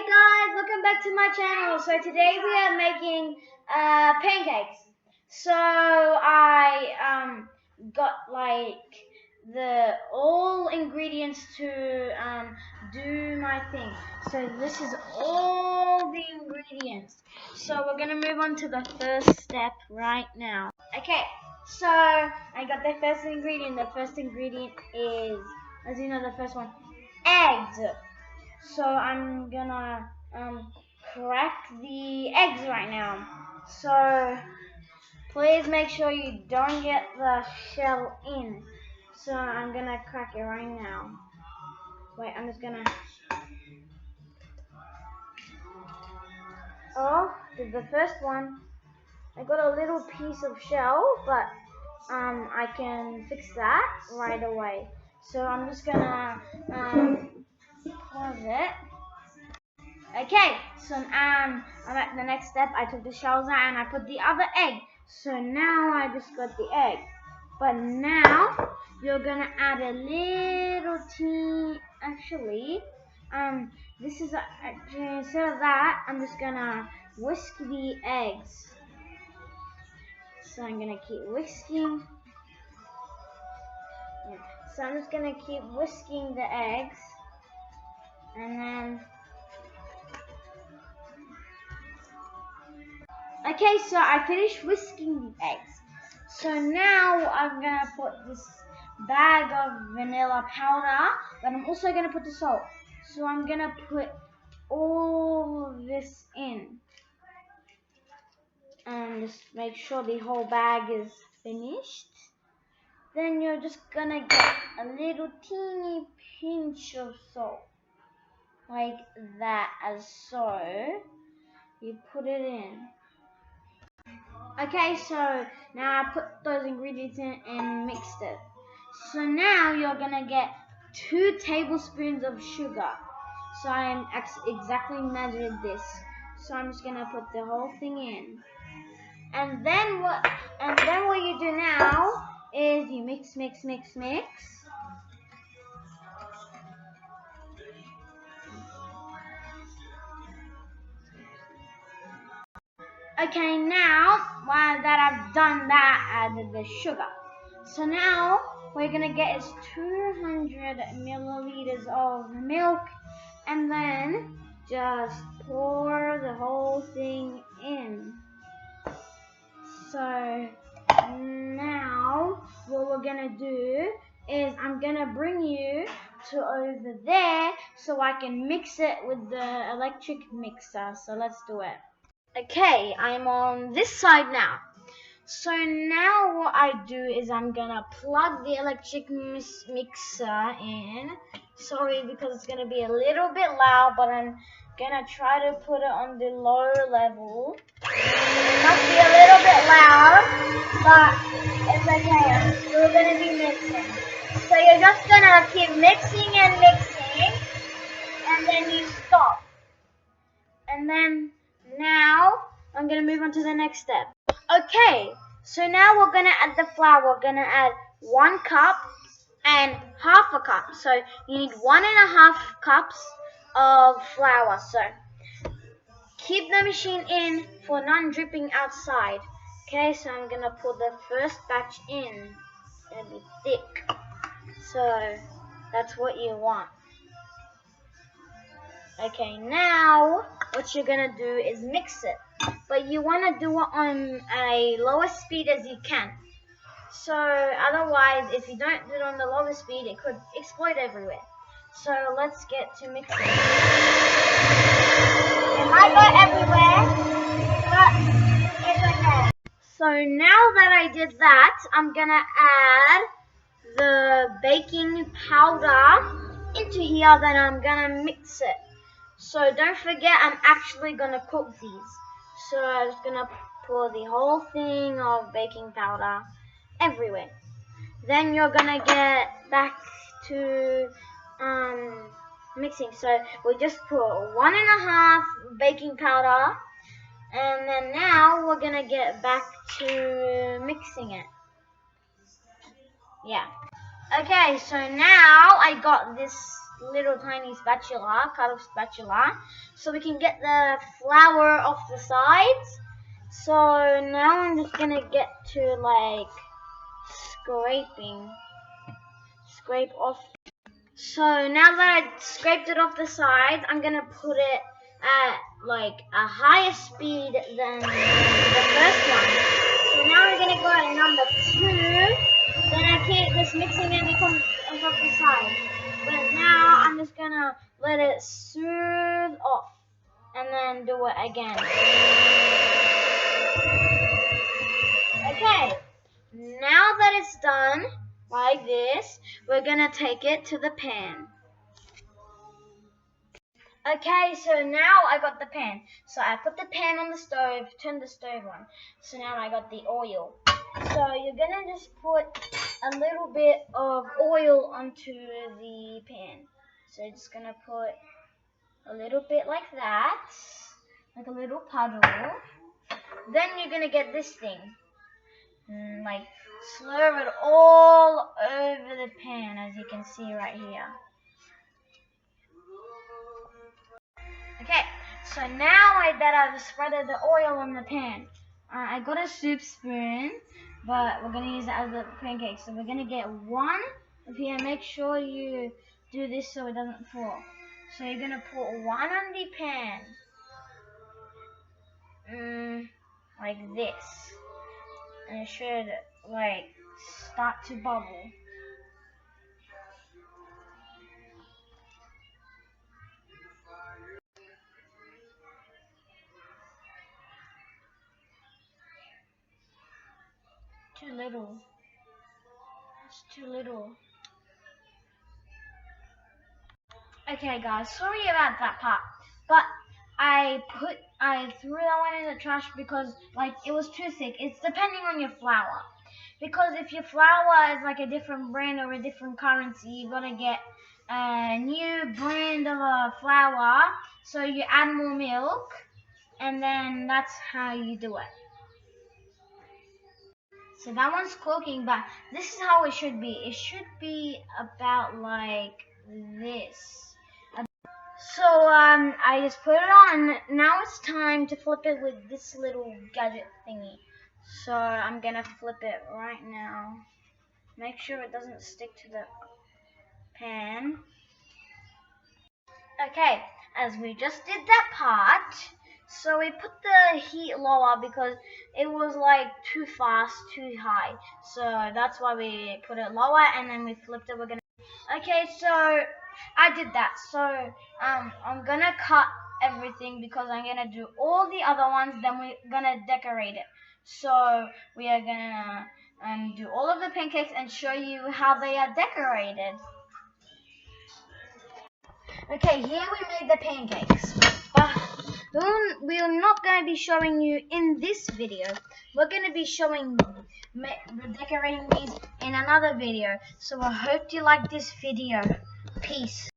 guys, welcome back to my channel. So today we are making pancakes. So I got like the all ingredients to do my thing. So this is all the ingredients. So we're gonna move on to the first step right now. Okay, so I got the first ingredient. The first ingredient is, as you know, the first one, eggs. So I'm gonna crack the eggs right now. So please make sure you don't get the shell in. So I'm gonna crack it right now. Wait, I'm just gonna. Oh, did the first one. I got a little piece of shell, but I can fix that right away. So I'm just gonna pause it. Okay, so I'm at the next step. I took the shells out and I put the other egg. So now I just got the egg. But now you're gonna add a little teeny. Actually, this is actually, instead of that, I'm just gonna whisk the eggs. So I'm gonna keep whisking. Yeah. So I'm just gonna keep whisking the eggs, and then. Okay, so I finished whisking the eggs. So now I'm gonna put this bag of vanilla powder, but I'm also gonna put the salt. So I'm gonna put all of this in. And just make sure the whole bag is finished. Then you're just gonna get a little teeny pinch of salt. Like that, as so. You put it in. Okay, so now I put those ingredients in and mixed it. So now you're gonna get 2 tablespoons of sugar. So I exactly measured this. So I'm just gonna put the whole thing in. And then what you do now is you mix. Okay, now while that I've done that, added the sugar. So now we're gonna get is 200 milliliters of milk, and then just pour the whole thing in. So now what we're gonna do is I'm gonna bring you to over there so I can mix it with the electric mixer. So let's do it. Okay, I'm on this side now. So now what I do is I'm gonna plug the electric mixer in. Sorry because it's gonna be a little bit loud, but I'm gonna try to put it on the low level. It must be a little bit loud, but it's okay. I'm still gonna be mixing. So you're just gonna keep mixing and then you stop. And then now I'm gonna move on to the next step. Okay, so now we're gonna add the flour. We're gonna add 1 cup and half a cup. So you need 1.5 cups of flour. So keep the machine in for non-dripping outside. Okay, so I'm gonna put the first batch in. It's gonna be thick. So that's what you want. Okay, now what you're gonna do is mix it, but you wanna do it on a lower speed as you can. So otherwise, if you don't do it on the lower speed, it could explode everywhere. So let's get to mixing. It might go everywhere, but it's okay. So now that I did that, I'm gonna add the baking powder into here, then I'm gonna mix it. So don't forget, I'm actually gonna cook these. So I'm just gonna pour the whole thing of baking powder everywhere. Then you're gonna get back to mixing. So we just put 1.5 baking powder, and then now we're gonna get back to mixing it. Yeah. Okay, so now I got this little tiny spatula, cut-off spatula, so we can get the flour off the sides. So now I'm just gonna get to like scrape off. So now that I scraped it off the sides, I'm gonna put it at like a higher speed than the first one. So now we're gonna go at number 2. Then I keep just mixing it because off the side. But now I'm just gonna let it soothe off and then do it again. Okay, now that it's done like this, we're gonna take it to the pan. Okay, so now I got the pan. So I put the pan on the stove, turned the stove on. So now I got the oil. So you're gonna just put a little bit of oil onto the pan. So you're just gonna put a little bit like that, like a little puddle. Then you're gonna get this thing, like slur it all over the pan, as you can see right here. Okay, so now that I've spreaded the oil on the pan, I got a soup spoon, but we're going to use it as a pancake. So we're going to get one of here. Make sure you do this so it doesn't fall. So you're going to put one on the pan, like this. And it should like start to bubble. Too little. It's too little. Okay guys, sorry about that part, but I threw that one in the trash because like it was too thick. It's depending on your flour, because if your flour is like a different brand or a different currency, you gotta get a new brand of a flour, so you add more milk, and then that's how you do it. So that one's cooking, but this is how it should be. It should be about like this. So I just put it on. Now it's time to flip it with this little gadget thingy. So I'm gonna flip it right now. Make sure it doesn't stick to the pan. Okay, as we just did that part, so we put the heat lower because it was like too fast, too high. So that's why we put it lower, and then we flipped it. Okay, so I did that. So I'm gonna cut everything because I'm gonna do all the other ones. Then we're gonna decorate it. So we are gonna do all of the pancakes and show you how they are decorated. Okay, here we made the pancakes, but we're not going to be showing you in this video. We're going to be decorating these in another video. So I hope you like this video. Peace.